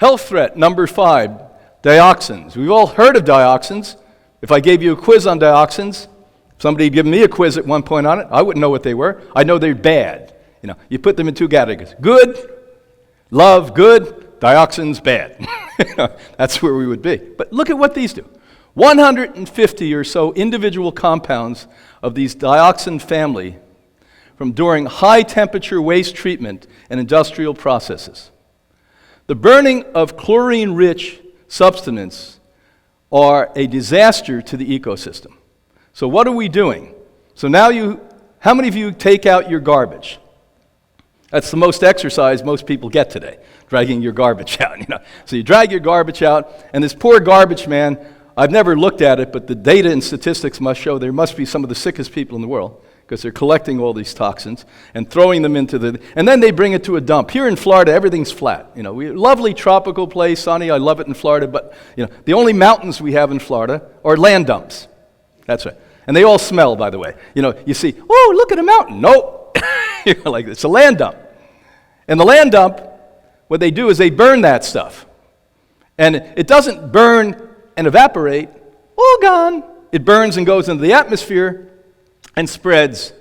Health threat number 5, dioxins. We've all heard of dioxins. If I gave you a quiz on dioxins, somebody had given me a quiz at one point on it, I wouldn't know what they were. I know they're bad. You put them in 2 categories. Good, love, good, dioxins, bad. That's where we would be. But look at what these do. 150 or so individual compounds of these dioxin family from during high-temperature waste treatment and industrial processes. The burning of chlorine-rich substances are a disaster to the ecosystem. So what are we doing? So now how many of you take out your garbage? That's the most exercise most people get today, dragging your garbage out. So you drag your garbage out, and this poor garbage man, I've never looked at it, but the data and statistics must show there must be some of the sickest people in the world because they're collecting all these toxins and throwing them and then they bring it to a dump. Here in Florida, everything's flat. Lovely tropical place, sunny. I love it in Florida, but the only mountains we have in Florida are land dumps. That's right. And they all smell, by the way. You see, oh, look at a mountain. Nope. Like it's a land dump. And the land dump, what they do is they burn that stuff. And it doesn't burn and evaporate, all gone. It burns and goes into the atmosphere and spreads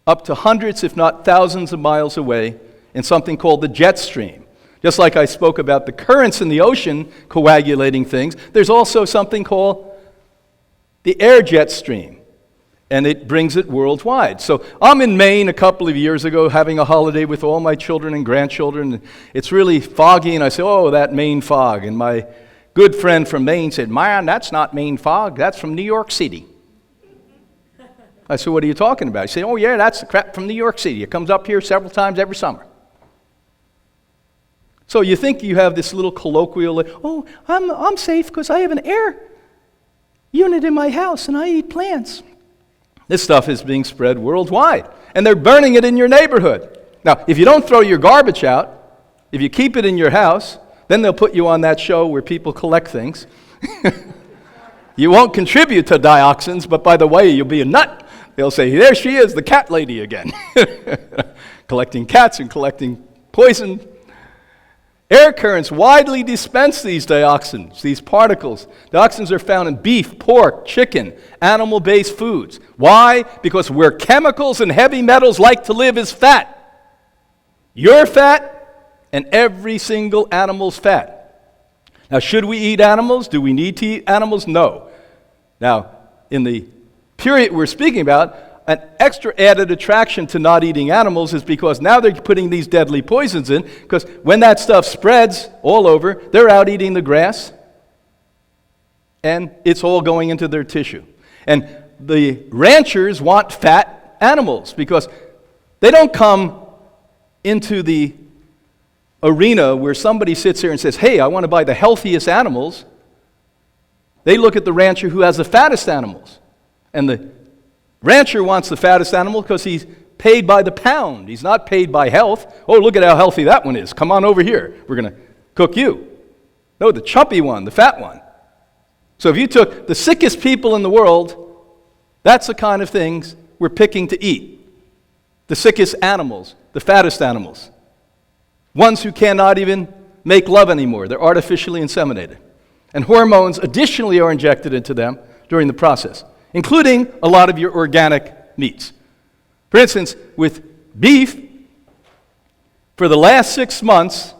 up to hundreds, if not thousands of miles away in something called the jet stream. Just like I spoke about the currents in the ocean coagulating things, there's also something called the air jet stream, and it brings it worldwide. So I'm in Maine a couple of years ago having a holiday with all my children and grandchildren. It's really foggy, and I say, oh, that Maine fog. And my good friend from Maine said, man, that's not Maine fog, that's from New York City. I said, what are you talking about? He said, oh yeah, that's the crap from New York City. It comes up here several times every summer. So you think you have this little colloquial, oh, I'm safe because I have an air unit in my house and I eat plants. This stuff is being spread worldwide, and they're burning it in your neighborhood. Now, if you don't throw your garbage out, if you keep it in your house, then they'll put you on that show where people collect things. You won't contribute to dioxins, but by the way, you'll be a nut. They'll say, there she is, the cat lady again. Collecting cats and collecting poison. Air currents widely dispense these dioxins, these particles. Dioxins are found in beef, pork, chicken, animal-based foods. Why? Because where chemicals and heavy metals like to live is fat. Your fat and every single animal's fat. Now, should we eat animals? Do we need to eat animals? No. Now, in the period we're speaking about, an extra added attraction to not eating animals is because now they're putting these deadly poisons in, because when that stuff spreads all over, they're out eating the grass, and it's all going into their tissue. And the ranchers want fat animals because they don't come into the arena where somebody sits here and says, hey, I want to buy the healthiest animals. They look at the rancher who has the fattest animals. And the rancher wants the fattest animal because he's paid by the pound. He's not paid by health. Oh, look at how healthy that one is. Come on over here. We're going to cook you. No, the chumpy one, the fat one. So if you took the sickest people in the world, that's the kind of things we're picking to eat. The sickest animals, the fattest animals. Ones who cannot even make love anymore. They're artificially inseminated. And hormones additionally are injected into them during the process, including a lot of your organic meats. For instance, with beef, for the last 6 months,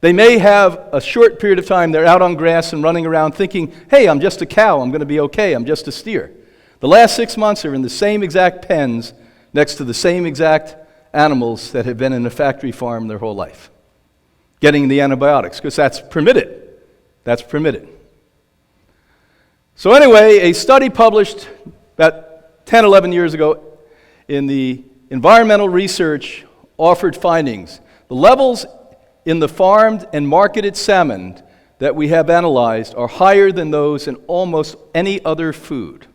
they may have a short period of time they're out on grass and running around thinking, hey, I'm just a cow, I'm going to be okay, I'm just a steer. The last 6 months are in the same exact pens next to the same exact animals that have been in a factory farm their whole life, getting the antibiotics, because that's permitted. That's permitted. So anyway, a study published about 10, 11 years ago in the Environmental Research offered findings. The levels in the farmed and marketed salmon that we have analyzed are higher than those in almost any other food.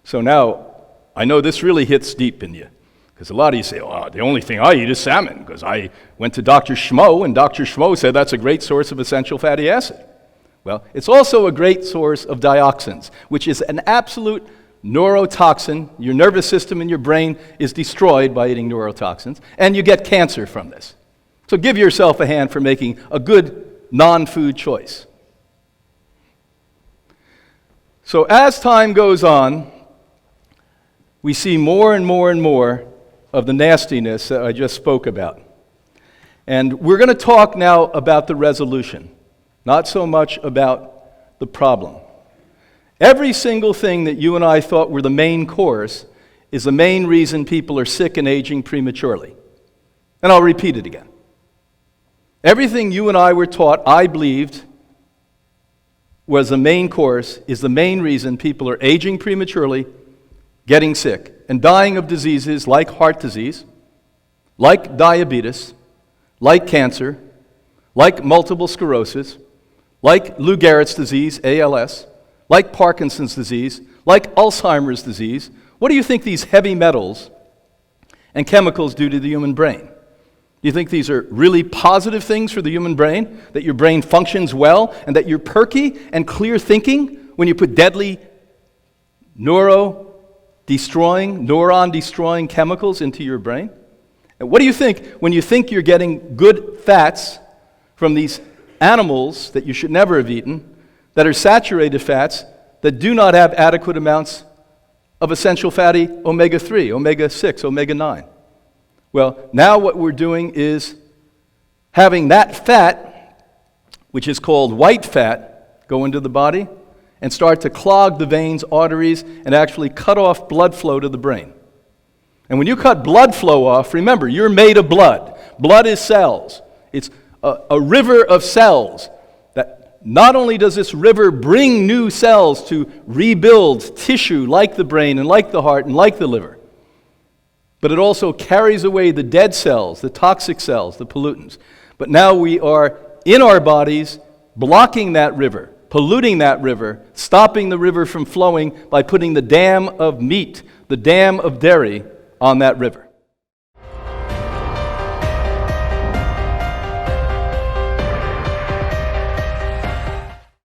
So now, I know this really hits deep in you, because a lot of you say, oh, the only thing I eat is salmon, because I went to Dr. Schmo, and Dr. Schmo said that's a great source of essential fatty acid. Well, it's also a great source of dioxins, which is an absolute neurotoxin. Your nervous system and your brain is destroyed by eating neurotoxins, and you get cancer from this. So give yourself a hand for making a good non-food choice. So as time goes on, we see more and more and more of the nastiness that I just spoke about. And we're going to talk now about the resolution, not so much about the problem. Every single thing that you and I thought were the main cause is the main reason people are sick and aging prematurely. And I'll repeat it again. Everything you and I were taught, I believed, was the main course, is the main reason people are aging prematurely, getting sick, and dying of diseases like heart disease, like diabetes, like cancer, like multiple sclerosis, like Lou Gehrig's disease, ALS, like Parkinson's disease, like Alzheimer's disease. What do you think these heavy metals and chemicals do to the human brain? Do you think these are really positive things for the human brain? That your brain functions well and that you're perky and clear thinking when you put deadly neuron-destroying chemicals into your brain? And what do you think when you think you're getting good fats from these animals that you should never have eaten, that are saturated fats that do not have adequate amounts of essential fatty omega-3, omega-6, omega-9? Well, now what we're doing is having that fat, which is called white fat, go into the body and start to clog the veins, arteries, and actually cut off blood flow to the brain. And when you cut blood flow off, remember, you're made of blood. Blood is cells. It's a river of cells. That not only does this river bring new cells to rebuild tissue like the brain and like the heart and like the liver, but it also carries away the dead cells, the toxic cells, the pollutants. But now we are in our bodies blocking that river, polluting that river, stopping the river from flowing by putting the dam of meat, the dam of dairy on that river.